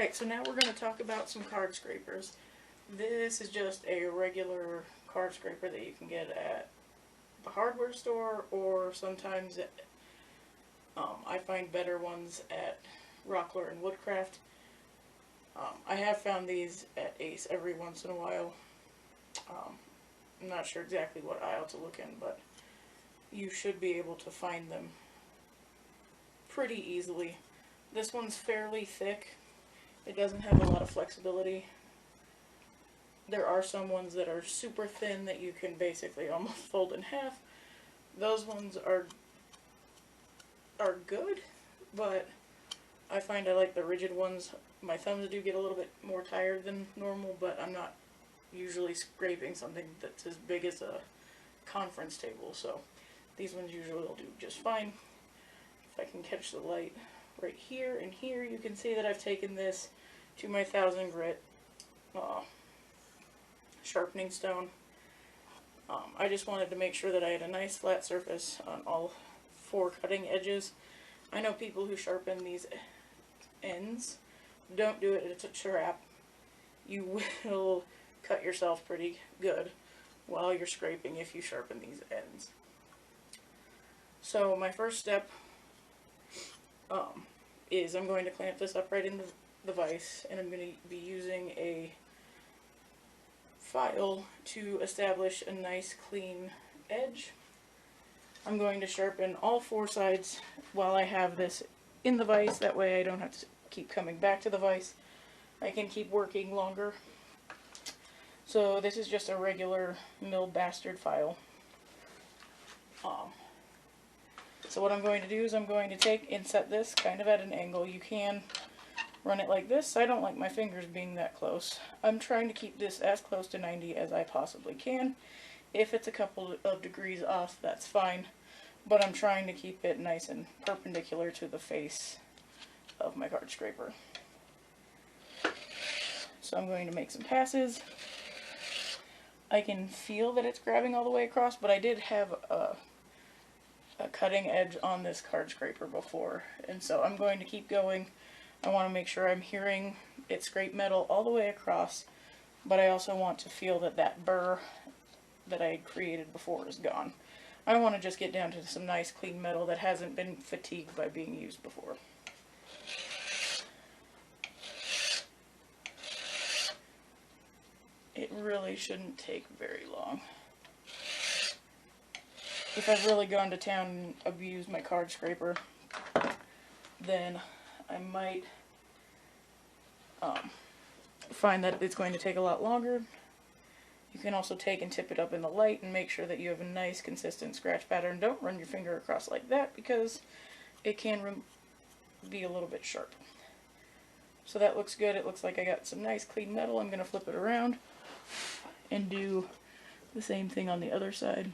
Alright, so now we're going to talk about some card scrapers. This is just a regular card scraper that you can get at the hardware store, or sometimes I find better ones at Rockler and Woodcraft. I have found these at Ace every once in a while. I'm not sure exactly what aisle to look in, but you should be able to find them pretty easily. This one's fairly thick. It doesn't have a lot of flexibility. There are some ones that are super thin that you can basically almost fold in half. Those ones are good, but I find I like the rigid ones. My thumbs do get a little bit more tired than normal, but I'm not usually scraping something that's as big as a conference table, so these ones usually will do just fine. If I can catch the light right here and here, you can see that I've taken this to my 1000 grit sharpening stone. I just wanted to make sure that I had a nice flat surface on all 4 cutting edges. I know people who sharpen these ends. Don't do it, it's a trap. You will cut yourself pretty good while you're scraping if you sharpen these ends. So my first step is I'm going to clamp this up right in the vise, and I'm going to be using a file to establish a nice clean edge. I'm going to sharpen all 4 sides while I have this in the vise, that way I don't have to keep coming back to the vise. I can keep working longer. So this is just a regular milled bastard file. So what I'm going to do is I'm going to take and set this kind of at an angle. You can run it like this. I don't like my fingers being that close. I'm trying to keep this as close to 90 as I possibly can. If it's a couple of degrees off, that's fine. But I'm trying to keep it nice and perpendicular to the face of my card scraper. So I'm going to make some passes. I can feel that it's grabbing all the way across, but I did have a cutting edge on this card scraper before, and so I'm going to keep going. I want to make sure I'm hearing it scrape metal all the way across, but I also want to feel that that burr that I had created before is gone. I want to just get down to some nice clean metal that hasn't been fatigued by being used before. It really shouldn't take very long. If I've really gone to town and abused my card scraper, then I might find that it's going to take a lot longer. You can also take and tip it up in the light and make sure that you have a nice consistent scratch pattern. Don't run your finger across like that because it can be a little bit sharp. So that looks good. It looks like I got some nice clean metal. I'm going to flip it around and do the same thing on the other side.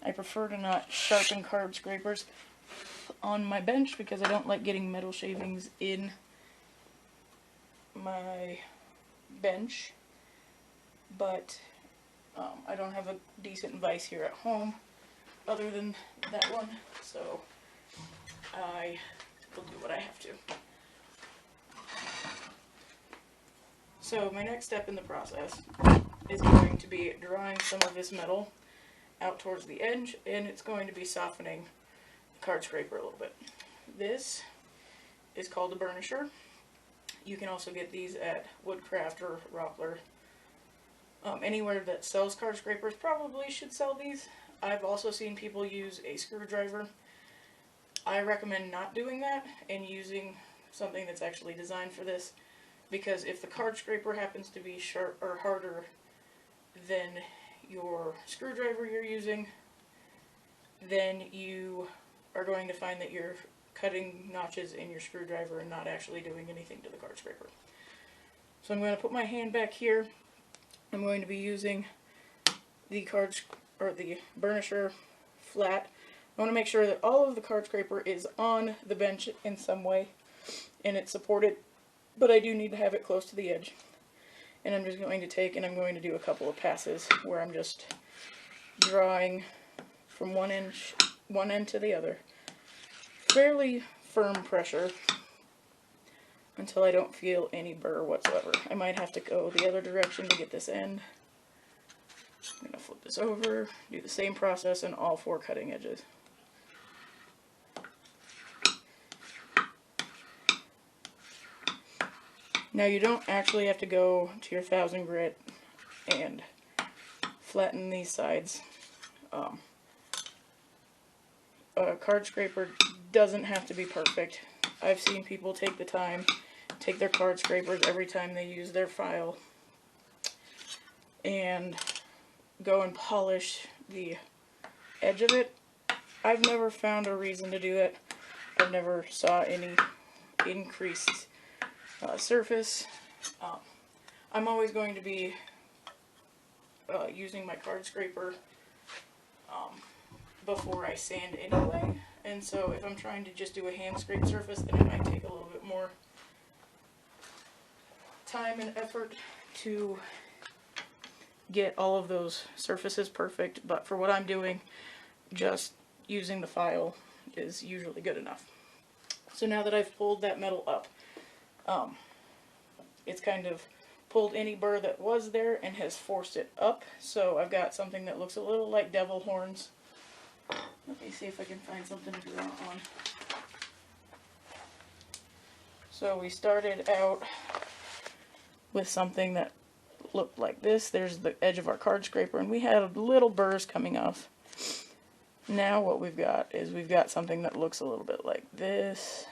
I prefer to not sharpen card scrapers on my bench because I don't like getting metal shavings in my bench, but I don't have a decent vise here at home other than that one, so I will do what I have to. So my next step in the process is going to be drawing some of this metal out towards the edge, and it's going to be softening the card scraper a little bit. This is called a burnisher. You can also get these at Woodcraft or Rockler. Anywhere that sells card scrapers probably should sell these. I've also seen people use a screwdriver. I recommend not doing that and using something that's actually designed for this, because if the card scraper happens to be sharp or harder than your screwdriver you're using, then you are going to find that you're cutting notches in your screwdriver and not actually doing anything to the card scraper. So I'm going to put my hand back here. I'm going to be using the burnisher flat. I want to make sure that all of the card scraper is on the bench in some way and it's supported, but I do need to have it close to the edge. And I'm just going to take and I'm going to do a couple of passes where I'm just drawing from one end to the other. Fairly firm pressure until I don't feel any burr whatsoever. I might have to go the other direction to get this end. I'm going to flip this over, do the same process in all 4 cutting edges. Now you don't actually have to go to your 1000 grit and flatten these sides. A card scraper doesn't have to be perfect. I've seen people take the time, take their card scrapers every time they use their file, and go and polish the edge of it. I've never found a reason to do it. I've never saw any increased surface. I'm always going to be using my card scraper before I sand anyway, and so if I'm trying to just do a hand scrape surface, then it might take a little bit more time and effort to get all of those surfaces perfect, but for what I'm doing, just using the file is usually good enough. So now that I've pulled that metal up, it's kind of pulled any burr that was there and has forced it up, so I've got something that looks a little like devil horns. Let me see if I can find something to draw on. So we started out with something that looked like this. There's the edge of our card scraper, and we had little burrs coming off. Now what we've got is we've got something that looks a little bit like this.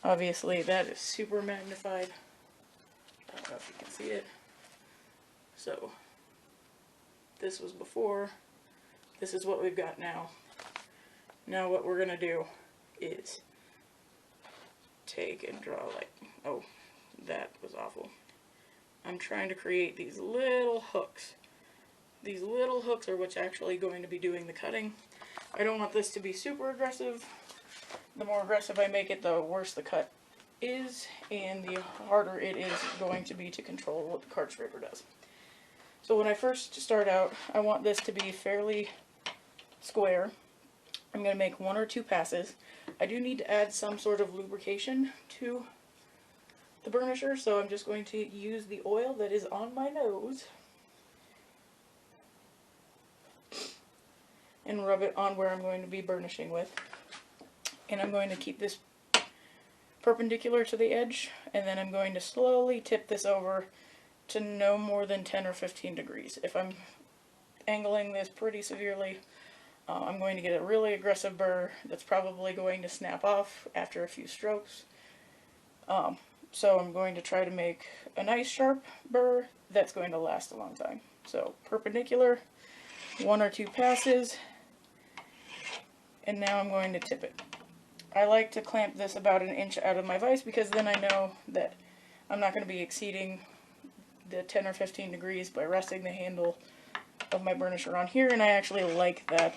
Obviously that is super magnified. I don't know if you can see it. So this was before. This is what we've got now. Now what we're going to do is take and draw like, oh, that was awful. I'm trying to create these little hooks. These little hooks are what's actually going to be doing the cutting. I don't want this to be super aggressive. The more aggressive I make it, the worse the cut is, and the harder it is going to be to control what the card scraper does. So when I first start out, I want this to be fairly square. I'm going to make 1 or 2 passes. I do need to add some sort of lubrication to the burnisher, so I'm just going to use the oil that is on my nose and rub it on where I'm going to be burnishing with. And I'm going to keep this perpendicular to the edge, and then I'm going to slowly tip this over to no more than 10 or 15 degrees. If I'm angling this pretty severely, I'm going to get a really aggressive burr that's probably going to snap off after a few strokes. So I'm going to try to make a nice sharp burr that's going to last a long time. So perpendicular, 1 or 2 passes, and now I'm going to tip it. I like to clamp this about 1 inch out of my vise because then I know that I'm not going to be exceeding the 10 or 15 degrees by resting the handle of my burnisher on here, and I actually like that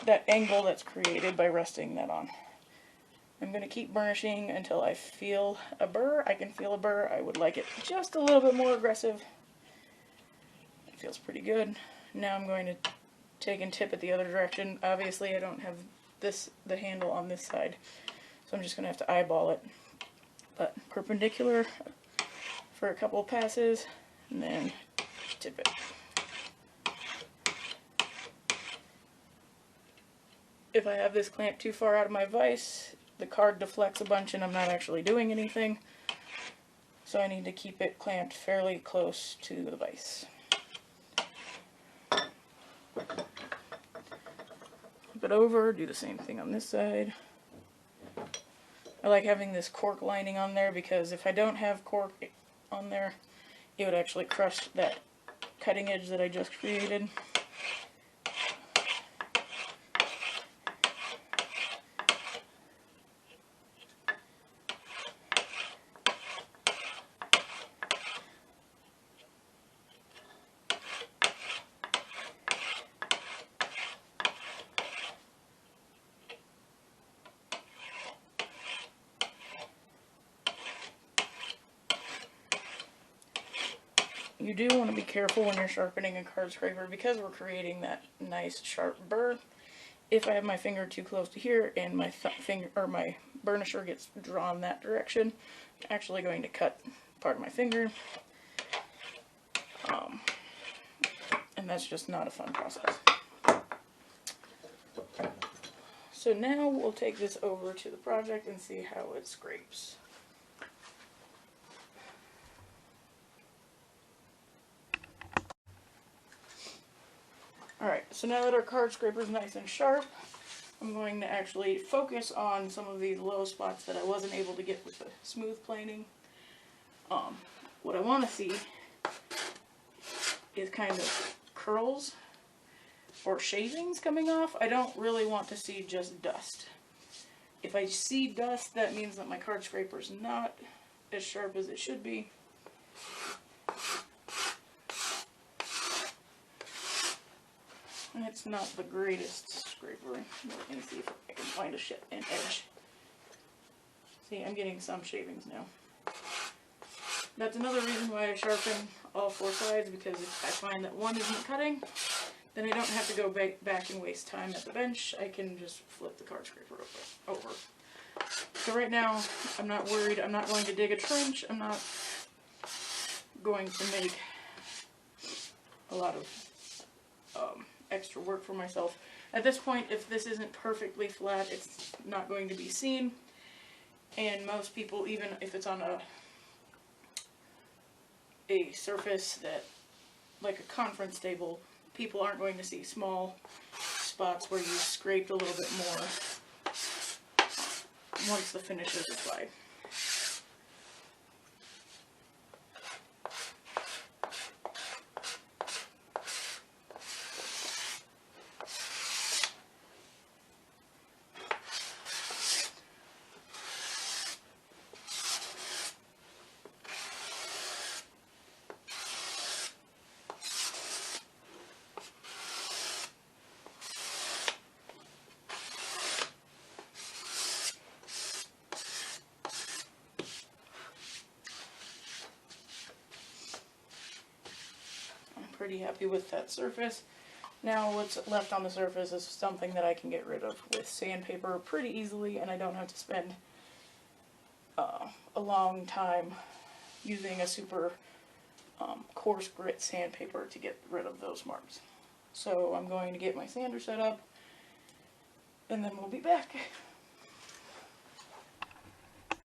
that angle that's created by resting that on. I'm going to keep burnishing until I feel a burr. I can feel a burr. I would like it just a little bit more aggressive. It feels pretty good. Now I'm going to take and tip it the other direction. Obviously I don't have the handle on this side, so I'm just going to have to eyeball it. But perpendicular for a couple of passes, and then tip it. If I have this clamped too far out of my vise, the card deflects a bunch and I'm not actually doing anything. So I need to keep it clamped fairly close to the vise. Flip it over, do the same thing on this side. I like having this cork lining on there because if I don't have cork on there, it would actually crush that cutting edge that I just created. You do want to be careful when you're sharpening a card scraper because we're creating that nice sharp burr. If I have my finger too close to here and my finger or my burnisher gets drawn that direction, I'm actually going to cut part of my finger. And that's just not a fun process. So now we'll take this over to the project and see how it scrapes. Alright, so now that our card scraper is nice and sharp, I'm going to actually focus on some of these low spots that I wasn't able to get with the smooth planing. What I want to see is kind of curls or shavings coming off. I don't really want to see just dust. If I see dust, that means that my card scraper is not as sharp as it should be. And it's not the greatest scraper. Let me see if I can find an edge. See, I'm getting some shavings now. That's another reason why I sharpen all four sides, because if I find that one isn't cutting, then I don't have to go back and waste time at the bench. I can just flip the card scraper over. So right now, I'm not worried. I'm not going to dig a trench. I'm not going to make a lot of extra work for myself. At this point, if this isn't perfectly flat, it's not going to be seen. And most people, even if it's on a surface that, like a conference table, people aren't going to see small spots where you scraped a little bit more once the finish is applied. Pretty happy with that surface. Now what's left on the surface is something that I can get rid of with sandpaper pretty easily, and I don't have to spend a long time using a super coarse grit sandpaper to get rid of those marks. So I'm going to get my sander set up, and then we'll be back.